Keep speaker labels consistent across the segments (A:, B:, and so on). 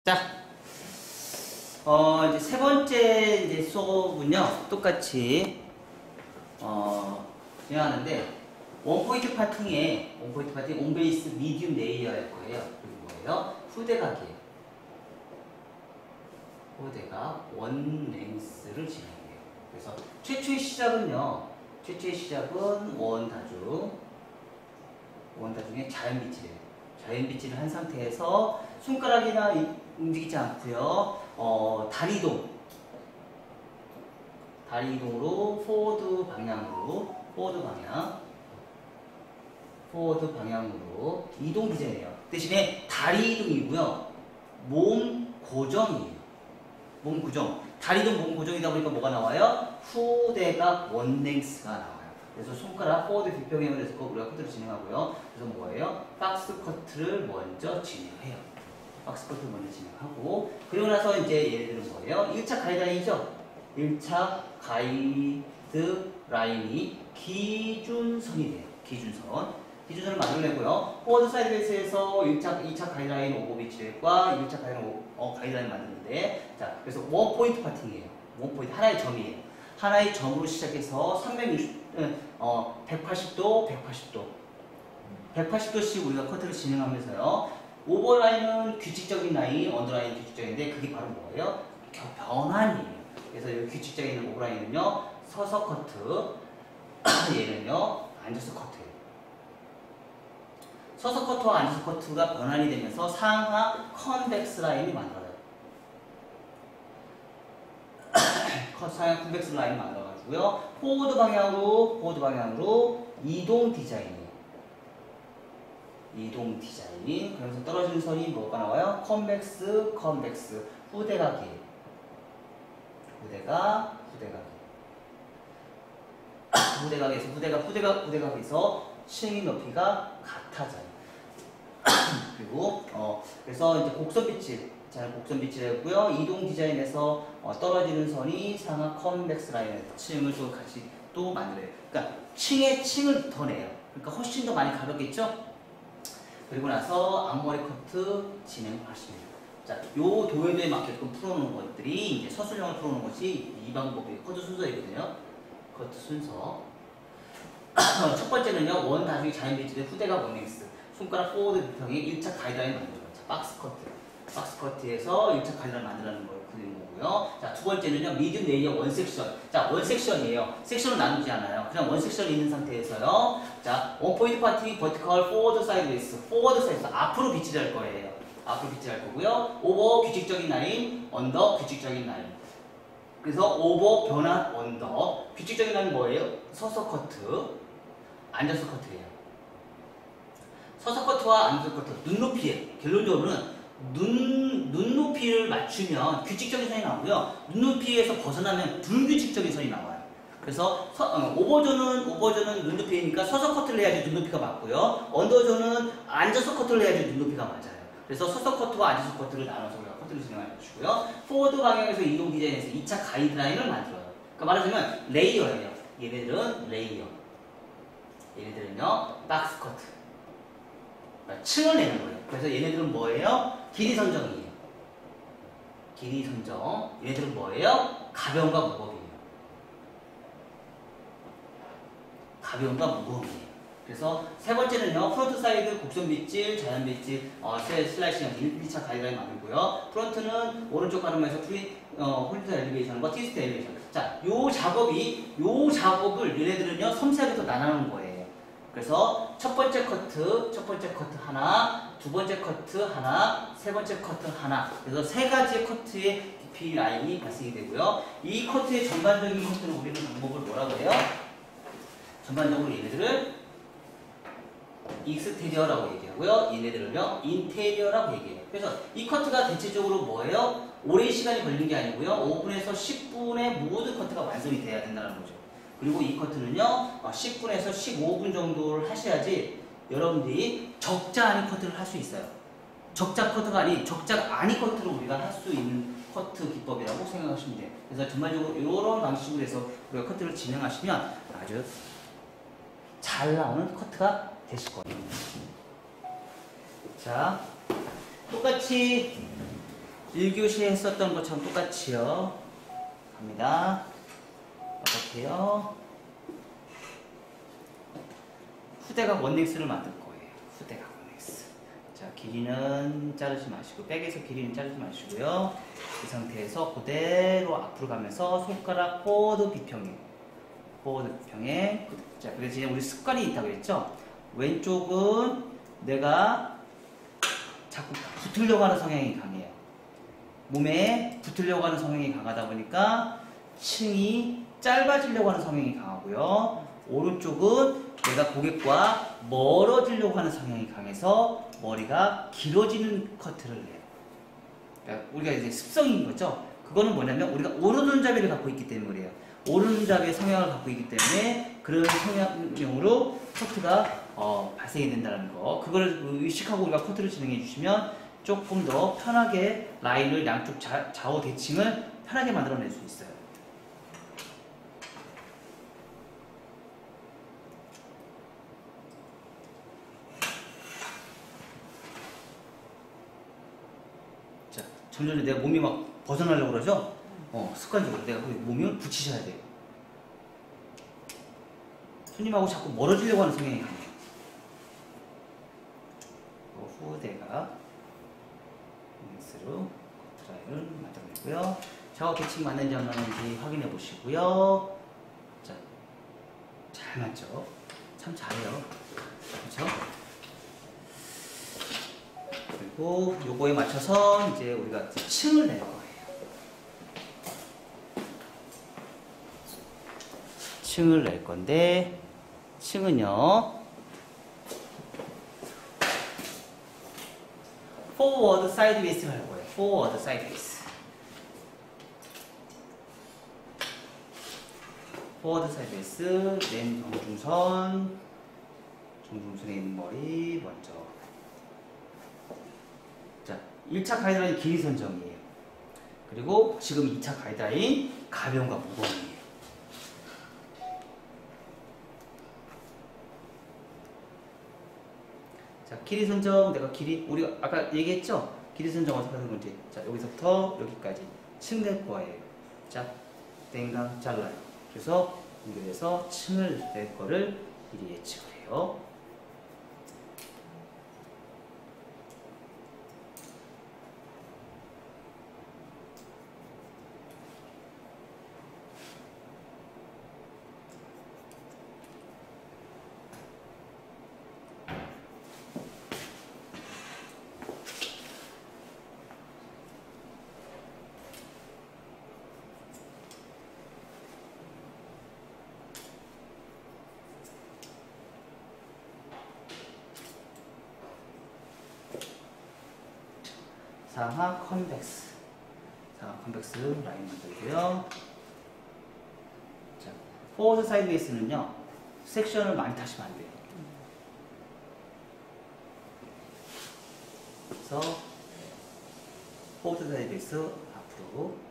A: 자, 이제 세 번째 이제 수업은요, 똑같이, 진행하는데, 원포인트 파팅, 온베이스 미디움 레이어일 거예요. 그리고 뭐예요? 후대각이에요. 후대각 원랭스를 진행해요. 그래서 최초의 시작은 원다중의 자연빛이래요. 자연빛을 한 상태에서 손가락이나 움직이지 않고요. 다리 이동으로 포워드 방향으로 이동 디자인이에요. 대신에 다리 이동이고요. 몸 고정이에요. 몸 고정. 다리 이동 몸 고정이다 보니까 뭐가 나와요? 후대각 원랭스가 나와요. 그래서 손가락 포워드 빗병행을 해서 우리가 커트를 진행하고요. 그래서 뭐예요? 박스 커트를 먼저 진행해요. 박스 커트를 먼저 진행하고, 그리고 나서 이제 얘네들은 뭐예요? 1차 가이드라인이죠? 1차 가이드 라인이 기준선이 돼요. 기준선을 만들어내고요. 포워드 사이드 베이스에서 2차 가이드라인 오버비치과 1차 가이드라인 만드는데, 자, 그래서 원 포인트 파팅이에요. 원 포인트, 하나의 점이에요. 하나의 점으로 시작해서 180도, 180도씩 우리가 커트를 진행하면서요. 오버라인은 규칙적인 라인, 언더라인은 규칙적인데, 그게 바로 뭐예요? 변환이에요. 그래서 이 규칙적인 오버라인은요, 서서 커트, 얘는요, 앉아서 커트예요. 서서 커트와 앉아서 커트가 변환이 되면서 상하 컨벡스 라인이 만들어요. 상하 컨벡스 라인이 만들어가지고요. 포워드 방향으로 이동 디자인이에요. 그러면서 떨어지는 선이 뭐가 나와요? 컨벡스, 후대각이에요. 후대각에서 층의 높이가 같아져요. 그리고 그래서 이제 곡선빛이고요. 이동 디자인에서 떨어지는 선이 상하 컨벡스 라인에서 층을 또 같이 또 만들어요. 그러니까 층을 더 내요. 그러니까 훨씬 더 많이 가볍겠죠? 그리고 나서 앞머리 커트 진행하십니다. 자, 요 도형도에 맞게끔 풀어놓은 것들이 이제 서술형을 풀어놓은 것이 이 방법이 커트 순서이거든요. 커트 순서. 첫 번째는요, 원 다중의 자연빛의 후대각 원랭스. 손가락 포워드 비평의 1차 가이드라인 만드는 거죠. 박스 커트에서 1차 가이드라인 만들라는 걸 그리는 거고요. 자, 두 번째는요, 미디움 레이어 원 섹션. 자, 원 섹션이에요. 섹션은 나누지 않아요. 그냥 원 섹션이 있는 상태에서요. 자, 원 포인트 파티, 버티컬, 포워드 사이드웨이스. 앞으로 비치를 할 거예요. 오버 규칙적인 라인, 언더 규칙적인 라인. 그래서 오버 변환 언더. 규칙적인 라인은 뭐예요? 서서 커트, 앉아서 커트예요. 서서 커트와 앉아서 커트, 눈높이에 결론적으로는 눈높이를 맞추면 규칙적인 선이 나오고요. 눈높이에서 벗어나면 불규칙적인 선이 나와요. 그래서 오버존은 눈높이니까 서서 커트를 해야지 눈높이가 맞고요. 언더존은 앉아서 커트를 해야지 눈높이가 맞아요. 그래서 서서 커트와 앉아서 커트를 나눠서 우리가 커트를 진행할 것이고요. 포워드 방향에서 이동 디자인에서 2차 가이드라인을 만들어요. 그러니까 말하자면 레이어예요. 얘네들은 레이어. 얘네들은요, 박스 커트. 그러니까 층을 내는 거예요. 그래서 얘네들은 뭐예요? 길이 선정이에요. 얘네들은 뭐예요? 가벼움과 무거움이에요. 그래서 세 번째는요, 프론트 사이드 곡선 빗질, 자연 빗질, 슬라이싱 1차 가이드라인 만들고요. 프론트는 오른쪽 가르마에서 홀리트 엘리베이션과 트위스트 엘리베이션. 자, 요 작업을 얘네들은요, 섬세하게 또 나누는 거예요. 그래서 첫 번째 커트 하나, 두 번째 커트 하나, 세 번째 커트 하나. 그래서 세 가지의 커트의 DP 라인이 발생이 되고요. 이 커트의 전반적인 커트를 우리는 방법을 뭐라고 해요? 전반적으로 얘네들을 익스테리어라고 얘기하고요. 얘네들은요, 인테리어라고 얘기해요. 그래서 이 커트가 대체적으로 뭐예요? 오랜 시간이 걸리는 게 아니고요. 5분에서 10분에 모든 커트가 완성이 돼야 된다는 거죠. 그리고 이 커트는요, 10분에서 15분 정도를 하셔야지 여러분들이 적자 아닌 커트를 할 수 있어요. 적자 커트가 아닌 적자 아닌 커트를 우리가 할 수 있는 커트 기법이라고 생각하시면 돼요. 그래서 전반적으로 이런 방식으로 해서 우리가 커트를 진행하시면 아주 잘 나오는 커트가 되실 거예요. 자, 똑같이 1교시에 했었던 것처럼 똑같이요. 갑니다. 어떻게요? 후대각 원넥스를 만들 거예요. 후대각 원넥스. 자, 길이는 자르지 마시고, 백에서 길이는 자르지 마시고요. 이 상태에서 그대로 앞으로 가면서 손가락 포워드 비평행. 포워드 비평행. 자, 그래서 이제 우리 습관이 있다고 했죠? 왼쪽은 내가 자꾸 붙으려고 하는 성향이 강해요. 몸에 붙으려고 하는 성향이 강하다 보니까 층이 짧아지려고 하는 성향이 강하고요. 오른쪽은 내가 고객과 멀어지려고 하는 성향이 강해서 머리가 길어지는 커트를 해요. 그러니까 우리가 이제 습성인 거죠. 그거는 뭐냐면 우리가 오른손잡이를 갖고 있기 때문에 그래요. 오른손잡이의 성향을 갖고 있기 때문에 그런 성향으로 커트가 발생이 된다는 거. 그걸 의식하고 우리가 커트를 진행해 주시면 조금 더 편하게 라인을 양쪽 좌우 대칭을 편하게 만들어낼 수 있어요. 자, 점점 내가 몸이 막 벗어나려고 그러죠? 습관적으로 내가 몸을 붙이셔야 돼요. 손님하고 자꾸 멀어지려고 하는 성향이 강해요. 후대가 넥스로 드라이를 만들어내고요. 작업 대칭 맞는지 안 맞는지 확인해 보시고요. 자, 잘 맞죠? 참 잘해요. 그렇죠? 그리고 요거에 맞춰서 이제 우리가 층을 낼 거예요. 층을 낼 건데 층은요. forward sideways를 할 거예요. forward sideways. forward sideways. 맨 정중선에 있는 머리 먼저. 자, 1차 가이드라인 길이 선정이에요. 그리고 지금 2차 가이드라인 가벼움과 무거움이에요. 자, 길이 선정, 내가 길이, 우리가 아까 얘기했죠? 길이 선정 어떻게 하는 건지. 자, 여기서부터 여기까지 층 낼 거예요. 자, 땡강 잘라요. 그래서 연결해서 층을 낼 거를 미리 예측을 해요. 상하 컨벡스. 상하 컨벡스 라인 만들고요. 자, 포워드 사이드웨이스는요, 섹션을 많이 타시면 안 돼요. 그래서, 포워드 사이드웨이스 앞으로.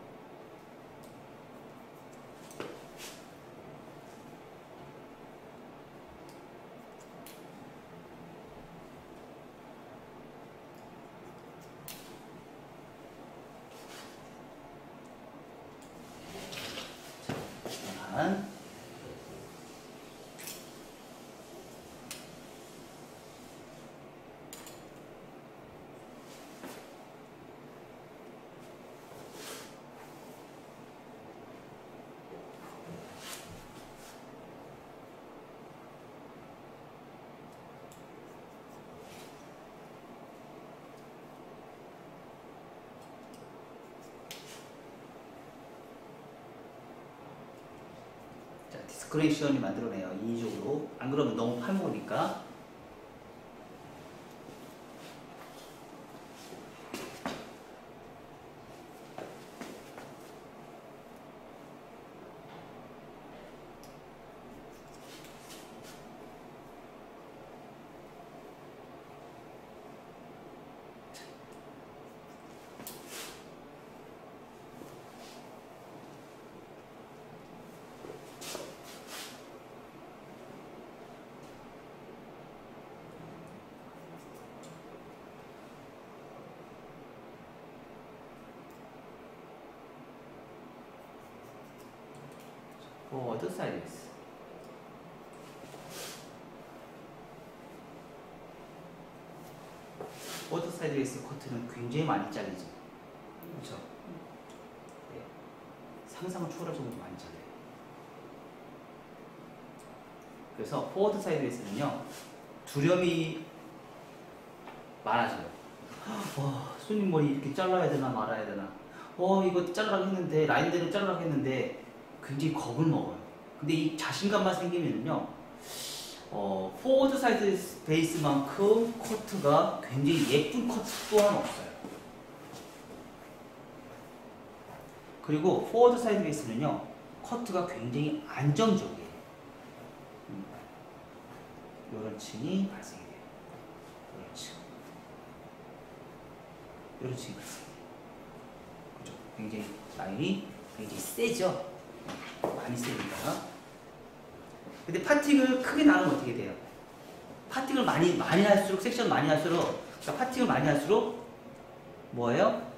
A: 디스크레이션이 만들어내요. 인위적으로. 안 그러면 너무 팔먹으니까. 포워드 사이드웨이스. 포워드 사이드웨이스 커트는 굉장히 많이 잘리죠. 그렇죠? 네. 상상을 초월할 정도로 많이 잘려요. 그래서 포워드 사이드웨이스는요, 두려움이 많아져요. 손님 머리 이렇게 잘라야 되나 말아야 되나. 이거 자르라고 했는데, 라인대로 자르라고 했는데, 굉장히 겁을 먹어요. 근데 이 자신감만 생기면요, 포워드 사이드 베이스만큼 커트가 굉장히 예쁜 커트 또한 없어요. 그리고 포워드 사이드 베이스는요, 커트가 굉장히 안정적이에요. 이런 층이 발생이 돼요. 이런 층. 이런 층이 발생이 돼요. 그죠? 굉장히 라인이 굉장히 세죠? 많이 세니까. 근데 파팅을 크게 나누면 어떻게 돼요? 파팅을 많이 할수록, 섹션 많이 할수록, 그러니까 파팅을 많이 할수록 뭐예요?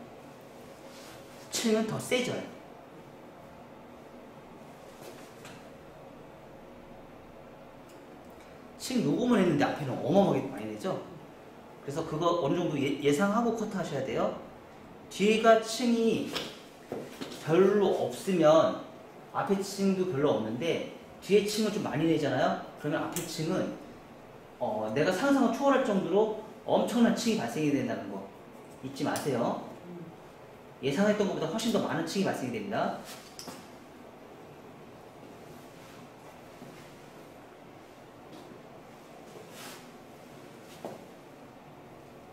A: 층은 더 세져요. 층 녹음을 했는데 앞에는 어마어마하게 많이 되죠? 그래서 그거 어느 정도 예상하고 커트 하셔야 돼요. 뒤에가 층이 별로 없으면 앞에 층도 별로 없는데 뒤에 층을 좀 많이 내잖아요? 그러면 앞에 층은 내가 상상을 초월할 정도로 엄청난 층이 발생이 된다는 거 잊지 마세요. 예상했던 것보다 훨씬 더 많은 층이 발생이 됩니다.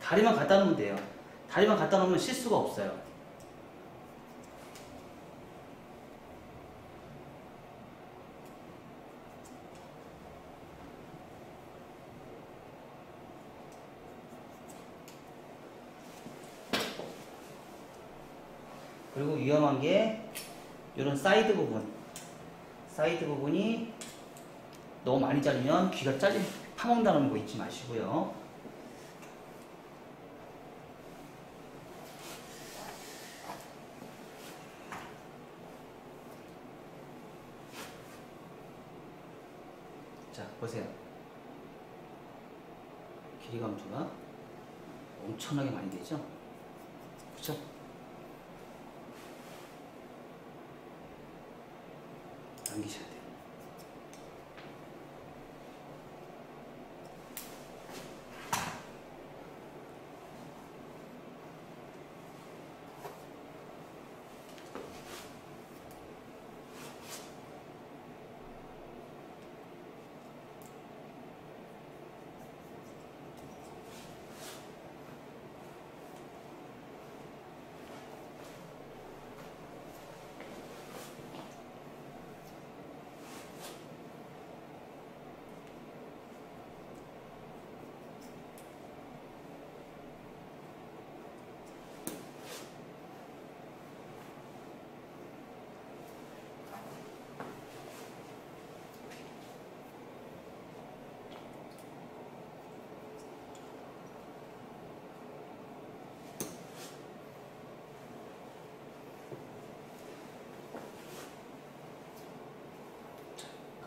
A: 다리만 갖다 놓으면 돼요. 다리만 갖다 놓으면 실수가 없어요. 그리고 위험한 게 이런 사이드 부분이 너무 많이 자르면 귀가 파먹는다는 거 잊지 마시고요. 자, 보세요. 길이 감소가 엄청나게 많이 되죠? 그쵸? 당기셔야 돼요.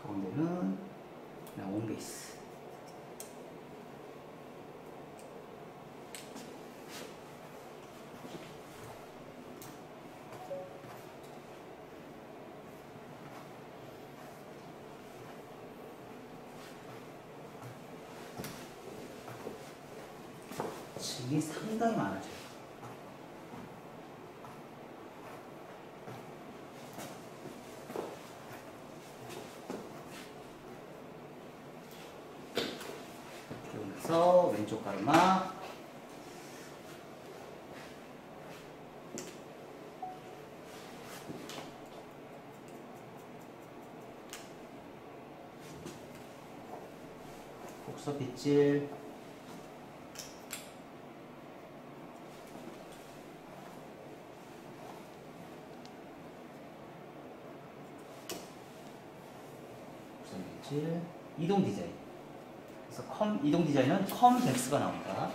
A: 가운데는 그냥 홈베이스. 층이 상당히 많아져요. 그래서 왼쪽 가르마 곡서 빗질 이동 디자인. 그래서 이동 디자인은 컴백스가 나옵니다.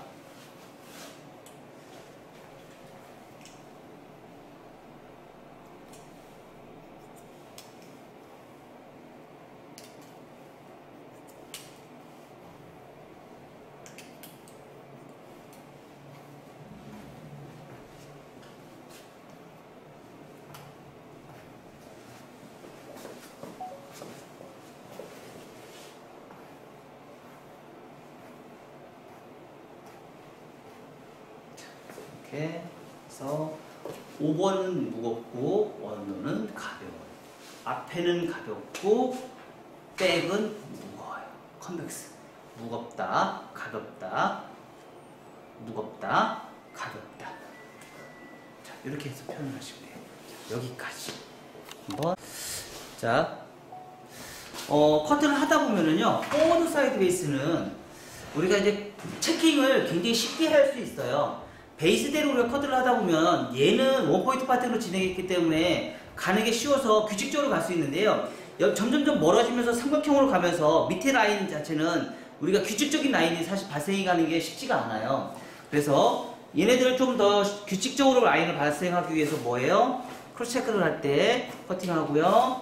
A: 이렇게 해서 5번은 무겁고 원로는 가벼워요. 앞에는 가볍고 백은 무거워요. 컨벡스. 무겁다, 가볍다, 무겁다, 가볍다. 자, 이렇게 해서 표현을 하시면 돼요. 자, 여기까지. 한번. 자, 커트를 하다 보면은요, 포워드 사이드 베이스는 우리가 이제 체킹을 굉장히 쉽게 할 수 있어요. 베이스대로 우리가 커트를 하다 보면 얘는 원포인트 파트로 진행했기 때문에 가는 게 쉬워서 규칙적으로 갈 수 있는데요. 점점점 멀어지면서 삼각형으로 가면서 밑에 라인 자체는 우리가 규칙적인 라인이 사실 발생이 가는 게 쉽지가 않아요. 그래서 얘네들을 좀 더 규칙적으로 라인을 발생하기 위해서 뭐예요? 크로스 체크를 할 때 커팅하고요.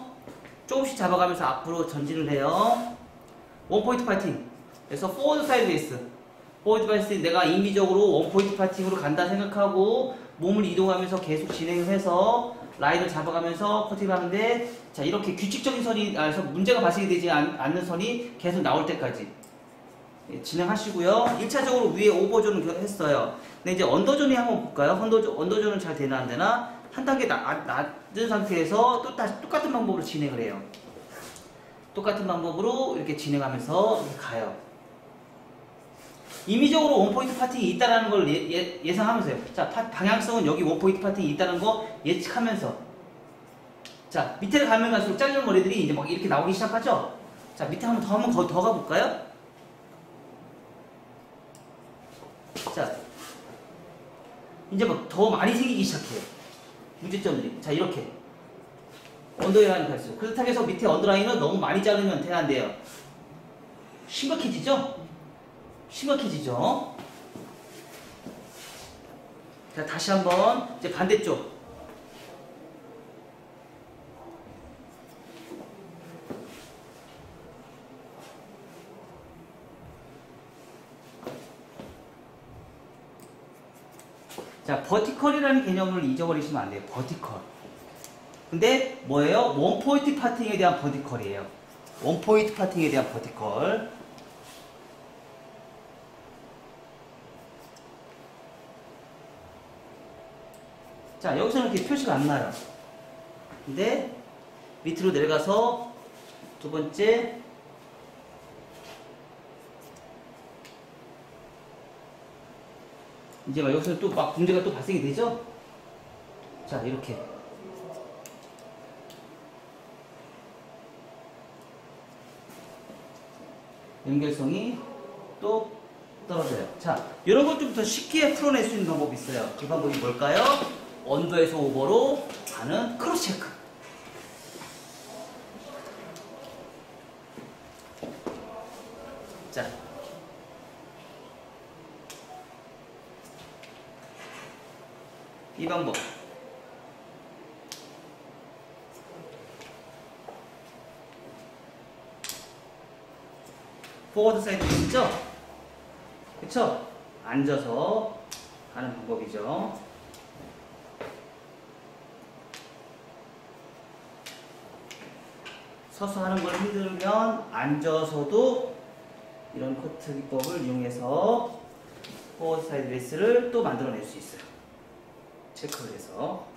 A: 조금씩 잡아가면서 앞으로 전진을 해요. 원포인트 파팅. 그래서 포워드 사이드 베이스. 포워드 베이스 내가 인위적으로 원포인트 파팅으로 간다 생각하고 몸을 이동하면서 계속 진행을 해서 라인을 잡아가면서 커팅을 하는데, 자, 이렇게 규칙적인 선이 문제가 발생이 되지 않는 선이 계속 나올 때까지 진행하시고요. 1차적으로 위에 오버존을 했어요. 근데 이제 언더존이 한번 볼까요? 언더존은 잘 되나 안 되나? 한 단계 낮은 상태에서 또 다시 똑같은 방법으로 진행을 해요. 똑같은 방법으로 이렇게 진행하면서 이렇게 가요. 임의적으로 원포인트 파팅이 있다는 걸 예상하면서요. 자, 방향성은 여기 원포인트 파팅이 있다는 거 예측하면서. 자, 밑에를 가면 갈수록 잘리는 머리들이 이제 막 이렇게 나오기 시작하죠? 자, 밑에 한번 더 가볼까요? 자, 이제 막 더 많이 생기기 시작해요. 문제점들이. 자, 이렇게. 언더라인 갈수록. 그렇다고 해서 밑에 언더라인은 너무 많이 자르면 안 돼요. 심각해지죠? 심각해지죠? 자, 다시 한번 이제 반대쪽. 자, 버티컬이라는 개념을 잊어버리시면 안 돼요. 버티컬. 근데 뭐예요? 원포인트 파팅에 대한 버티컬이에요. 원포인트 파팅에 대한 버티컬. 자, 여기서는 이렇게 표시가 안 나요. 근데 밑으로 내려가서 두 번째, 이제 막 여기서 또 막 문제가 또 발생이 되죠? 자, 이렇게. 연결성이 또 떨어져요. 자, 이런 걸 좀 더 쉽게 풀어낼 수 있는 방법이 있어요. 그 방법이 뭘까요? 언더에서 오버로 가는 크로스 체크. 자, 이 방법. 포워드 사이드 있죠? 그쵸? 앉아서 하는 방법이죠. 서서 하는 걸 힘들면 앉아서도 이런 커트 기법을 이용해서 포워드 사이드 베이스를 또 만들어낼 수 있어요. 체크를 해서.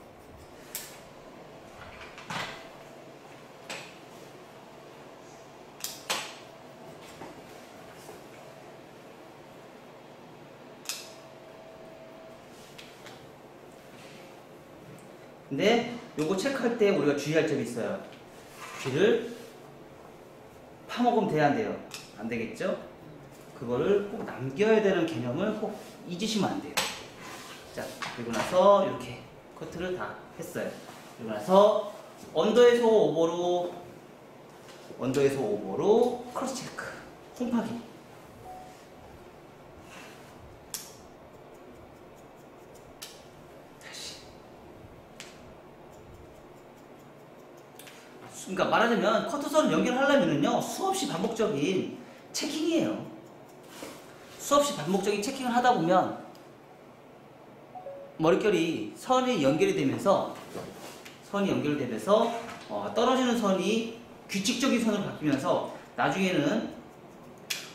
A: 근데 요거 체크할 때 우리가 주의할 점이 있어요. 귀를 파먹으면 돼야 안 돼요? 안 되겠죠? 그거를 꼭 남겨야 되는 개념을 꼭 잊으시면 안 돼요. 자, 그리고 나서 이렇게 커트를 다 했어요. 그리고 나서 언더에서 오버로 크로스 체크, 홈파기. 다시. 그러니까 말하자면 커트선을 연결하려면은요, 수없이 반복적인 체킹이에요. 수없이 반복적인 체킹을 하다 보면 머릿결이 선이 연결되면서 떨어지는 선이 규칙적인 선으로 바뀌면서 나중에는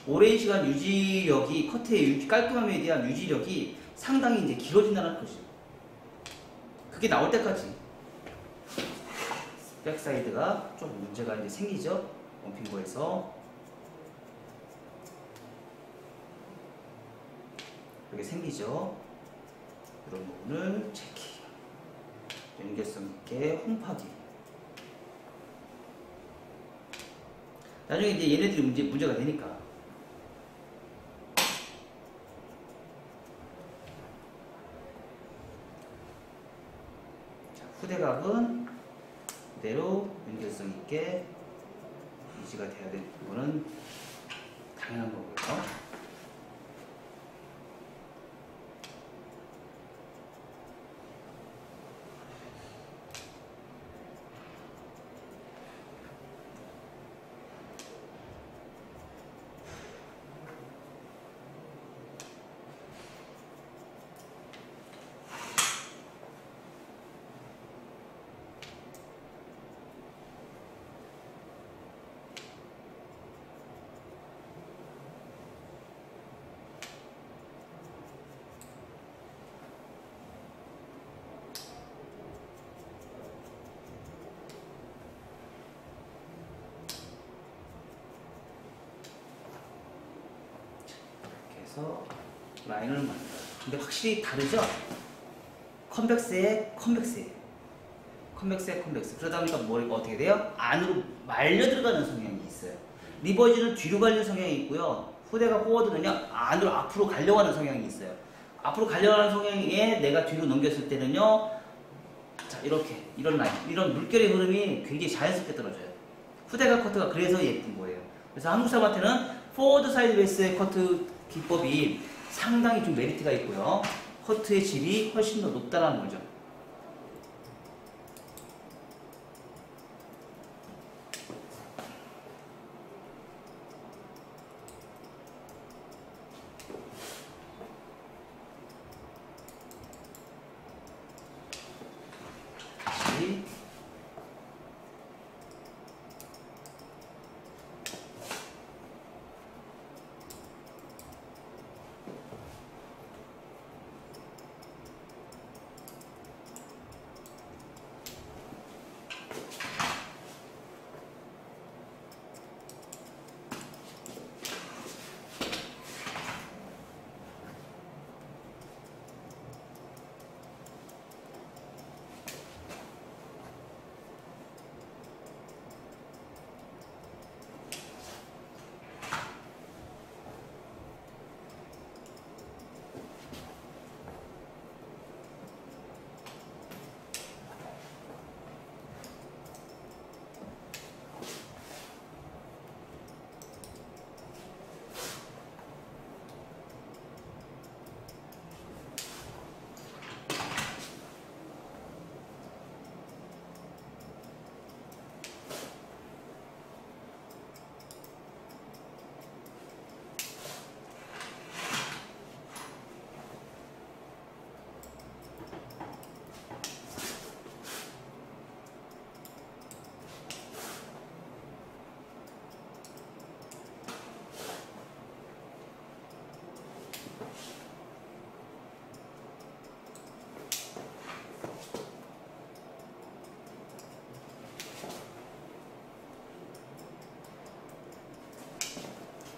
A: 오랜 시간 유지력이, 커트의 깔끔함에 대한 유지력이 상당히 이제 길어진다는 거지. 그게 나올 때까지 백사이드가 좀 문제가 이제 생기죠. 원핑거에서 이렇게 생기죠. 이런 부분을 체킹, 연결성 있게 홈파기. 나중에 이제 얘네들이 문제가 되니까. 자, 후대각은 그대로 연결성 있게 유지가 돼야 되는 거는 당연한 거고요. 그래서 라인을 만들어요. 근데 확실히 다르죠? 컨벡스에 컨벡스예요. 컨벡스에 컨벡스. 그러다 보니까 머리가 어떻게 돼요? 안으로 말려 들어가는 성향이 있어요. 리버지는 뒤로 가려는 성향이 있고요. 후대가 포워드는요, 안으로 앞으로 가려고 하는 성향이 있어요. 앞으로 가려고 하는 성향에 내가 뒤로 넘겼을 때는요, 자, 이렇게, 이런 라인, 이런 물결의 흐름이 굉장히 자연스럽게 떨어져요. 후대가 커트가 그래서 예쁜 거예요. 그래서 한국 사람한테는 포워드 사이드 베이스의 커트 기법이 상당히 좀 메리트가 있고요. 커트의 질이 훨씬 더 높다는 거죠. 다시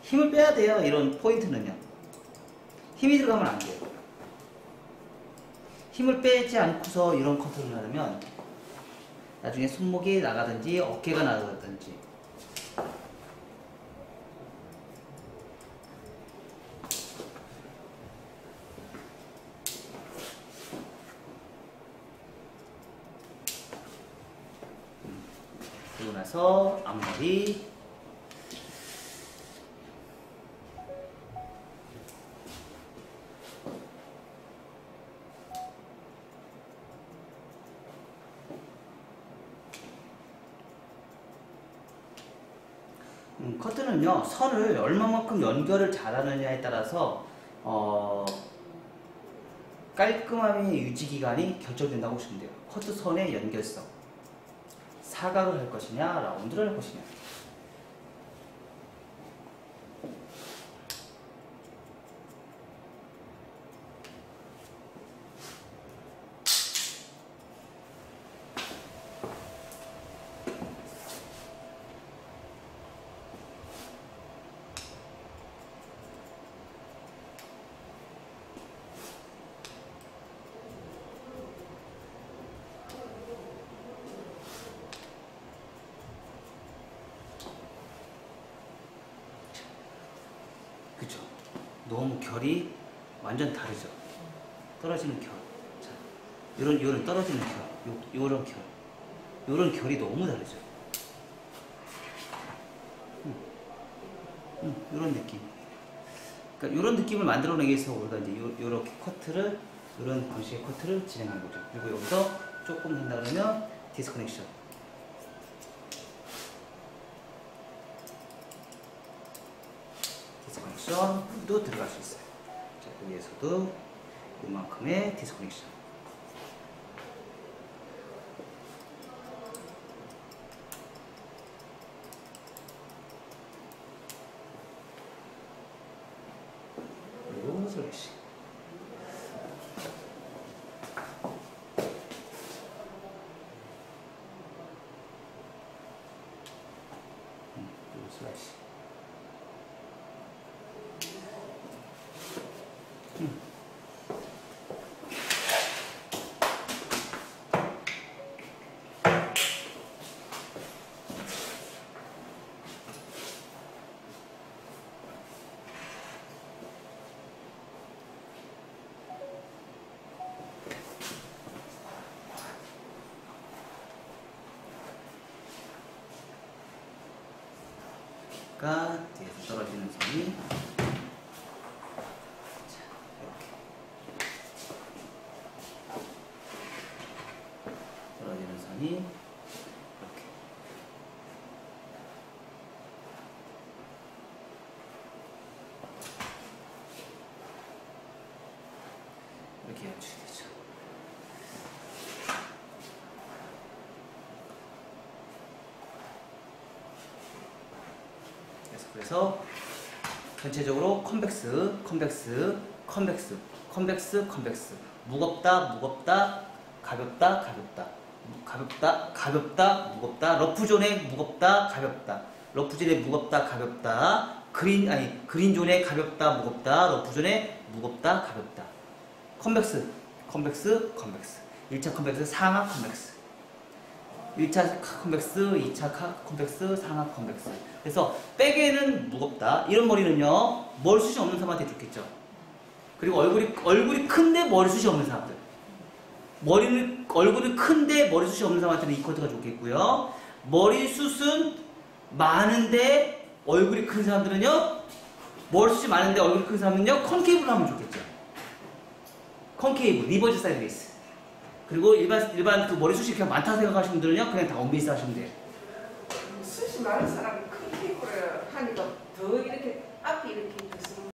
A: 힘을 빼야 돼요. 이런 포인트는요. 힘이 들어가면 안 돼요. 힘을 빼지 않고서 이런 커트를 하려면 나중에 손목이 나가든지 어깨가 나가든지 그리고 나서 앞머리 커트는요, 선을 얼마만큼 연결을 잘하느냐에 따라서 깔끔함의 유지 기간이 결정된다고 보시면 돼요. 커트 선의 연결성, 사각을 할 것이냐 라운드를 할 것이냐. 너무 결이 완전 다르죠. 떨어지는 결. 자, 요런 떨어지는 결. 요런 결. 요런 결이 너무 다르죠. 요런 느낌. 그러니까 요런 느낌을 만들어내기 위해서 우리가 이제 요렇게 커트를, 요런 방식의 커트를 진행한 거죠. 그리고 여기서 조금 한다 그러면 디스커넥션. 디스커넥션도 들어갈 수 있어요. 자, 여기에서도 요만큼의 디스커넥션. 그리고 슬래시. 그리고 슬래시. 뒤에서 떨어지는 선이 자, 이렇게 떨어지는 선이 이렇게 이렇게 연출이 되죠. 그래서 전체적으로 컨벡스, 컨벡스, 컨벡스, 컨벡스, 컨벡스, 무겁다, 무겁다, 가볍다, 가볍다, 가볍다, 가볍다, 무겁다, 러프존에 무겁다, 가볍다, 러프존에 무겁다, 가볍다, 그린존에 가볍다, 무겁다, 러프존에 무겁다, 가볍다. 컨벡스, 컨벡스, 컨벡스. 1차 컨벡스, 상하 컨벡스. 1차 컨벡스, 2차 컨벡스, 상하 컨벡스. 그래서 백에는 무겁다. 이런 머리는요, 머리숱이 없는 사람한테 좋겠죠. 그리고 얼굴이 큰데 머리숱이 없는 사람들. 얼굴이 큰데 머리숱이 없는 사람한테는 이 커트가 좋겠고요. 머리숱은 많은데 얼굴이 큰 사람들은요, 머리숱이 많은데 얼굴이 큰 사람은요, 컨케이브를 하면 좋겠죠. 컨케이브, 리버스 사이드 베이스. 그리고 일반 그 머리숱이 그냥 많다 생각하시는 분들은요, 그냥 다 원베이스 하시면 돼요.
B: 숱이 많은 사람